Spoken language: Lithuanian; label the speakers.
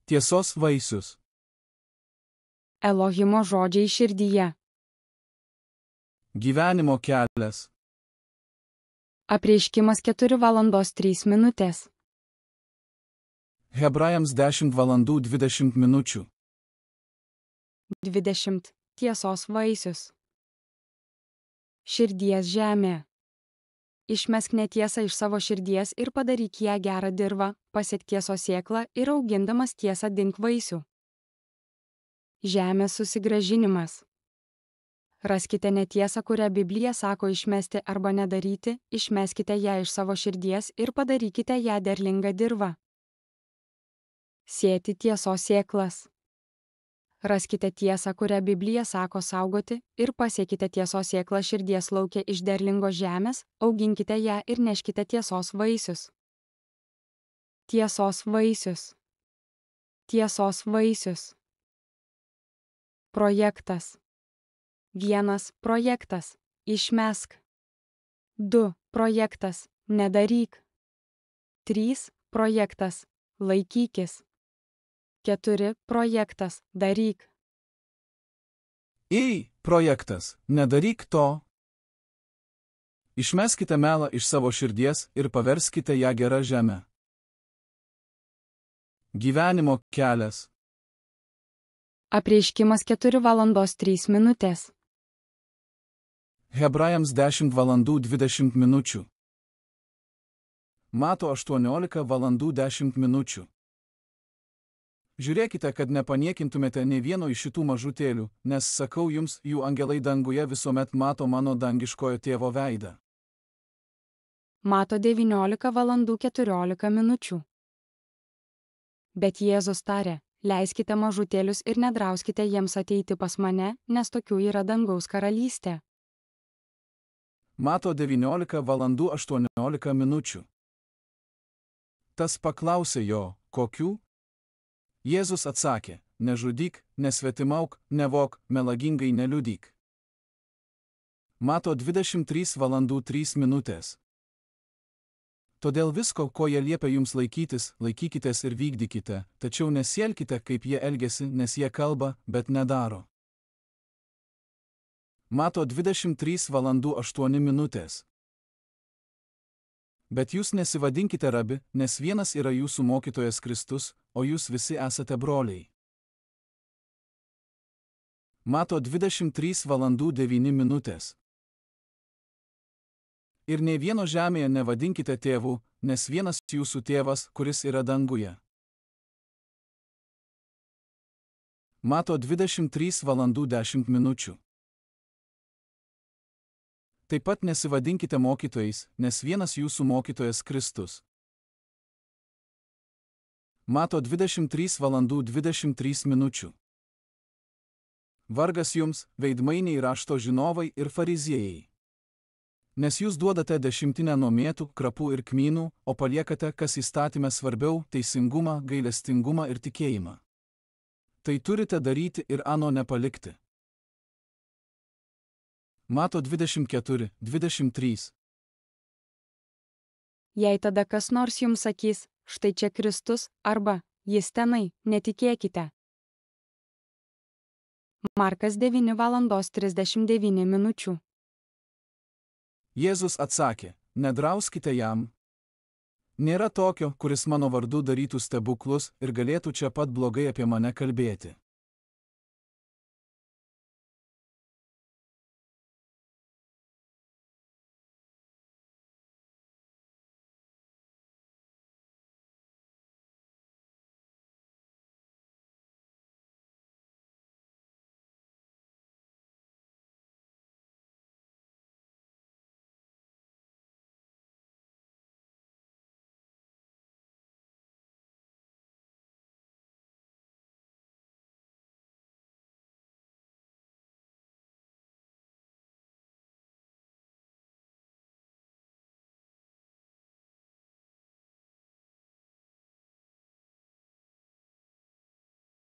Speaker 1: Tiesos vaisius.
Speaker 2: Elohimo žodžiai širdyje.
Speaker 1: Gyvenimo kelias.
Speaker 2: Apreiškimas 4:03.
Speaker 1: Hebrajams 10:20.
Speaker 2: 20. Tiesos vaisius. Širdies žemė. Išmesk netiesą iš savo širdies ir padaryk ją gerą dirvą, pasiek tiesos sėklą ir augindamas tiesą dink vaisių. Žemės susigrąžinimas. Raskite netiesą, kurią Biblija sako išmesti arba nedaryti, išmeskite ją iš savo širdies ir padarykite ją derlingą dirvą. Sėti tiesos sėklas. Raskite tiesą, kurią Biblija sako saugoti, ir pasiekite tiesos sėklą širdies lauke iš derlingos žemės, auginkite ją ir neškite tiesos vaisius. Tiesos vaisius. Tiesos vaisius. Projektas. 1. Projektas. Išmesk. 2. Projektas. Nedaryk. 3. Projektas. Laikykis. 4. Projektas. Daryk.
Speaker 1: Projektas. Nedaryk to. Išmeskite melą iš savo širdies ir paverskite ją gerą žemę. Gyvenimo kelias.
Speaker 2: Apreiškimas 4:03.
Speaker 1: Hebrajams 10:20. Mato 18:10. Žiūrėkite, kad nepaniekintumėte nei vieno iš šitų mažutėlių, nes sakau jums, jų angelai danguje visuomet mato mano dangiškojo tėvo veidą.
Speaker 2: Mato 19:14. Bet Jėzus tarė: leiskite mažutėlius ir nedrauskite jiems ateiti pas mane, nes tokių yra dangaus karalystė.
Speaker 1: Mato 19:18. Tas paklausė jo, kokių? Jėzus atsakė: nežudyk, nesvetimauk, nevok, melagingai neliudyk. Mato 23:03. Todėl visko, ko jie liepia jums laikytis, laikykitės ir vykdykite, tačiau nesielkite, kaip jie elgiasi, nes jie kalba, bet nedaro. Mato 23:08. Bet jūs nesivadinkite rabi, nes vienas yra jūsų mokytojas Kristus, o jūs visi esate broliai. Mato 23:09. Ir nei vieno žemėje nevadinkite tėvų, nes vienas jūsų tėvas, kuris yra danguje. Mato 23:10. Taip pat nesivadinkite mokytojais, nes vienas jūsų mokytojas Kristus. Mato 23:23. Vargas jums, veidmainiai rašto žinovai ir fariziejai. Nes jūs duodate dešimtinę nuo mėtų, krapų ir kmynų, o paliekate, kas įstatyme svarbiau, teisingumą, gailestingumą ir tikėjimą. Tai turite daryti ir ano nepalikti. Mato 24:23.
Speaker 2: Jei tada kas nors jums sakys: štai čia Kristus, arba jis tenai, netikėkite. Markas 9:39.
Speaker 1: Jėzus atsakė: nedrauskite jam. Nėra tokio, kuris mano vardu darytų stebuklus ir galėtų čia pat blogai apie mane kalbėti.